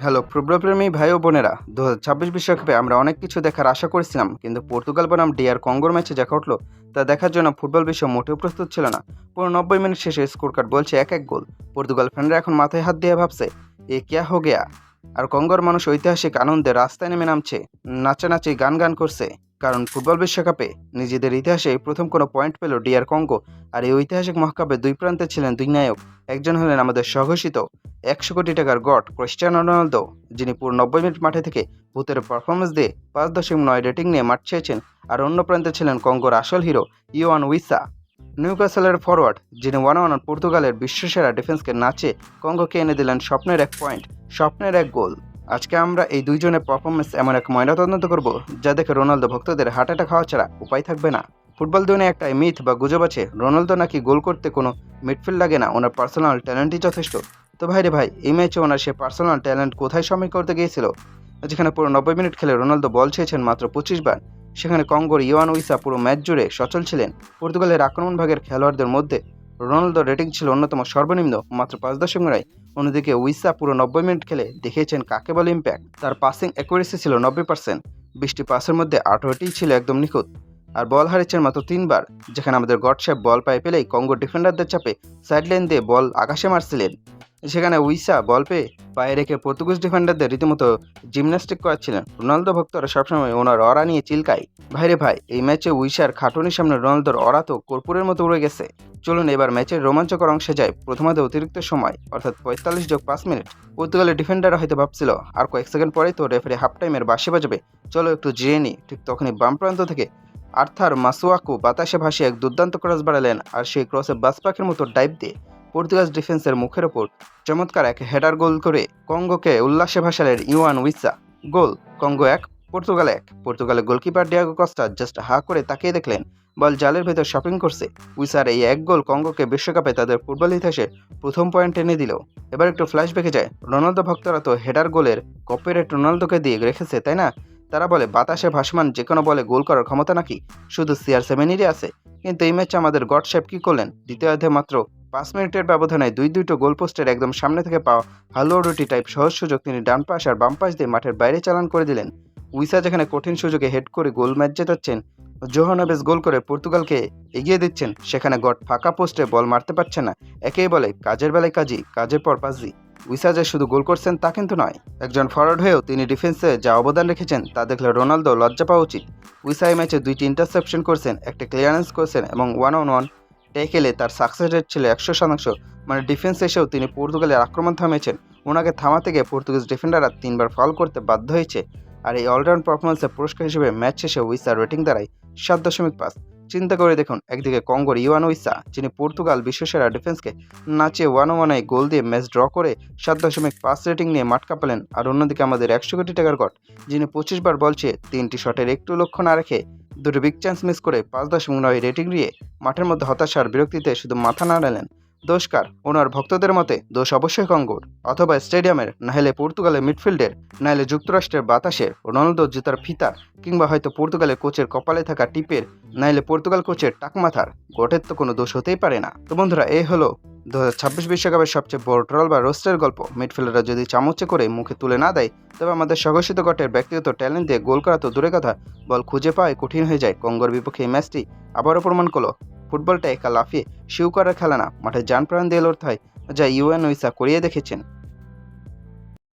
Hello ফুটবলপ্রেমী ভাই ও বোনেরা, 2026 বিশ্বকাপে আমরা অনেক কিছু দেখার আশা করেছিলাম, কিন্তু পর্তুগাল বনাম ডিআর কঙ্গোর ম্যাচে যা ঘটলো তা দেখার জন্য ফুটবল বিশ্ব মোটেও প্রস্তুত ছিল না। পুরো 90 মিনিট শেষে স্কোর কার্ড বলছে 1-1 গোল। পর্তুগাল ফ্যানরা এখন মাথায় হাত দিয়ে ভাবছে এ কিয়া হো গেয়া। আর কঙ্গোর মানুষ ঐতিহাসিক আনন্দে রাস্তায় নেমে নামছে, নাচানাচি গান গান করছে, কারণ ফুটবল বিশ্বকাপে নিজেদের ইতিহাসে এই প্রথম কোনো পয়েন্ট পেল ডিআর কঙ্গো। আর এই ঐতিহাসিক মহাকাব্যে দুই প্রান্তে ছিলেন দুই নায়ক। একজন হলেন আমাদের স্বঘোষিত 100 কোটি টাকার গড ক্রিস্টিয়ানো রোনালদো, যিনি পুরো 90 মিনিট মাঠে থেকে ভূতের পারফরমেন্স দিয়ে 5.9 রেটিং নিয়ে মাঠ ছেয়েছেন। আর অন্য প্রান্তে ছিলেন কঙ্গোর আসল হিরো ইওয়ান উইসা, নিউক্যাসলের ফরওয়ার্ড, যিনি ওয়ান পর্তুগালের বিশ্বসেরা ডিফেন্সকে নাচে কঙ্গোকে এনে দিলেন স্বপ্নের এক পয়েন্ট, স্বপ্নের এক গোল। আজকে আমরা এই দুইজনের পারফরমেন্স এমন এক ময়নাতদন্ত করব যা দেখে রোনালদো ভক্তদের হার্ট অ্যাটাক খাওয়া ছাড়া উপায় থাকবে না। ফুটবল দুনিয়া একটা মিথ বা গুজব আছে, রোনালদো নাকি গোল করতে কোনো মিডফিল্ড লাগে না, ওনার পার্সোনাল ট্যালেন্টই যথেষ্ট। তো ভাইরে ভাই, এই ম্যাচে ওনার সে পার্সোনাল ট্যালেন্ট কোথায় সময় করতে গিয়েছিল? যেখানে পুরো 90 মিনিট খেলে রোনালদো বল ছেয়েছেন মাত্র 25 বার, সেখানে কঙ্গোর ইওয়ান উইসা পুরো ম্যাচ জুড়ে সচল ছিলেন। পর্তুগালের আক্রমণ ভাগের খেলোয়াড়দের মধ্যে রোনালদোর রেটিং ছিল অন্যতম সর্বনিম্ন, মাত্র 5.9। অন্যদিকে উইসা পুরো 90 মিনিট খেলে দেখিয়েছেন কাকে বলে ইম্প্যাক্ট। তার পাসিং অ্যাকুরেসি ছিল 90%, 20টি পাসের মধ্যে 18টিই ছিল একদম নিখুঁত। আর বল হারিয়েছেন মাত্র 3 বার, যেখানে আমাদের গডশেপ বল পায়ে পেলেই কঙ্গো ডিফেন্ডারদের চাপে সাইডলাইন দিয়ে বল আকাশে মারছিলেন। সেখানে উইসা বল পেয়ে পায়ে রেখে পর্তুগিজ ডিফেন্ডারদের রীতিমতো জিমন্যাস্টিক করাচ্ছিলেন। রোনালদো ভক্তরা সবসময় ওনার অরা নিয়ে চিল্কায়। ভাইরে ভাই, এই ম্যাচে উইসার খাটুনির সামনে রোনালদোর অরা তো কর্পূরের মতো উড়ে গেছে। চলুন এবার ম্যাচের রোমাঞ্চকর অংশে যায়। প্রথমার্ধে অতিরিক্ত সময় অর্থাৎ 45+5 মিনিট। পর্তুগালের ডিফেন্ডাররা হয়তো ভাবছিল আর কয়েক সেকেন্ড পরেই তো রেফারি হাফ টাইমের বাঁশি বাজাবে, চলো একটু জিরে নিই। ঠিক তখনই বাম প্রান্ত থেকে আর্থার মাসুয়াকু বাতাসে ভাসিয়ে এক দুর্দান্ত ক্রস বাড়ালেন, আর সেই ক্রসে বাজ পাখির মতো ডাইভ দিয়ে পর্তুগাল ডিফেন্সের মুখের ওপর চমৎকার এক হেডার গোল করে কঙ্গোকে উল্লাসে ভাসালেন ইওয়ান উইসা। গোল কঙ্গো 1, পর্তুগাল 1। পর্তুগালের গোলকিপার ডিয়াগো কস্তা জাস্ট হা করে তাকিয়ে দেখলেন বল জালের ভেতর শপিং করছে। উইসার এই এক গোল কঙ্গোকে বিশ্বকাপে তাদের ফুটবল ইতিহাসে প্রথম পয়েন্ট এনে দিল। এবার একটু ফ্ল্যাশব্যাকে যায়। রোনালদো ভক্তরা তো হেডার গোলের কপিরাইট রোনালদোকে দিয়ে রেখেছে, তাই না? তারা বলে বাতাসে ভাসমান যে কোনো বলে গোল করার ক্ষমতা নাকি শুধু CR7-এরই আছে। কিন্তু এই ম্যাচে আমাদের গডশেপ কি করলেন? দ্বিতীয়ার্ধে মাত্র 5 মিনিটের ব্যবধানে দুটো গোলপোস্টের একদম সামনে থেকে পাওয়া হালুয়া রুটি টাইপ সহজ সুযোগ তিনি ডান পাশ আর বাম পাশ দিয়ে মাঠের বাইরে চালান করে দিলেন। উইসা যেখানে কঠিন সুযোগে হেড করে গোল ম্যাচ জেতাচ্ছেন, জোহানেবেজ গোল করে পর্তুগালকে এগিয়ে দিচ্ছেন, সেখানে গড ফাঁকা পোস্টে বল মারতে পারছে না। একেই বলে কাজের বেলায় কাজী, কাজের পর পাজি। উইসা যে শুধু গোল করছেন তা কিন্তু নয়, একজন ফরওয়ার্ড হয়েও তিনি ডিফেন্সে যা অবদান রেখেছেন তা দেখলে রোনালদো লজ্জা পাওয়া উচিত। উইসা এই ম্যাচে 2টি ইন্টারসেপশন করছেন, একটা ক্লিয়ারেন্স করেছেন এবং 1-on-1 ট্যাকেলে তার সাকসেস রেট ছিল 100%। মানে ডিফেন্স এসেও তিনি পর্তুগালের আক্রমণ থামিয়েছেন। ওনাকে থামাতে গিয়ে পর্তুগিজ ডিফেন্ডাররা 3বার ফাউল করতে বাধ্য হয়েছে। আর এই অলরাউন্ড পারফরমেন্সের পুরস্কার হিসেবে ম্যাচ শেষে উইসার রেটিং দাঁড়ায় 7.5। চিন্তা করে দেখুন, একদিকে কঙ্গোর ইওয়ান উইসা, যিনি পর্তুগাল বিশ্বসেরা ডিফেন্সকে নাচিয়ে 1-on-1 গোল দিয়ে ম্যাচ ড্র করে 7.5 রেটিং নিয়ে মাঠ কাঁপালেন। আর অন্যদিকে আমাদের 100 কোটি টাকার গড, যিনি 25 বার বল চেয়ে 3টি শটের একটু লক্ষ্য না রেখে দুটো বিগ চান্স মিস করে 5.9 রেটিং দিয়ে মাঠের মধ্যে হতাশার বিরক্তিতে শুধু মাথা নাড়ালেন। দোষ কার? ওনার ভক্তদের মতে দোষ অবশ্যই কঙ্গোর, অথবা স্টেডিয়ামের, নাহলে পর্তুগালের মিডফিল্ডের, নাহলে যুক্তরাষ্ট্রের বাতাসের, রোনালদো জুতার ফিতার, কিংবা হয়তো পর্তুগালের কোচের কপালে থাকা টিপের, নাহলে পর্তুগাল কোচের টাকমাথার। গোটের তো কোনো দোষ হতেই পারে না। তো বন্ধুরা, এই হলো 2026 বিশ্বকাপের সবচেয়ে বড় ট্রল বা রোস্টের গল্প। মিডফিল্ডাররা যদি চামচে করে মুখে তুলে না দেয়, তবে আমাদের স্বঘোষিত গটের ব্যক্তিগত ট্যালেন্ট দিয়ে গোল করা তো দূরে কথা, বল খুঁজে পাওয়াই কঠিন হয়ে যায়। কঙ্গোর বিপক্ষে এই ম্যাচটি আবারও প্রমাণ করলো ফুটবলটা একা লাফিয়ে শিউ করার খেলা না, মাঠে যান প্রাণ দিয়ে লড়তে হয়, যা ইওয়ান উইসা করিয়ে দেখেছেন।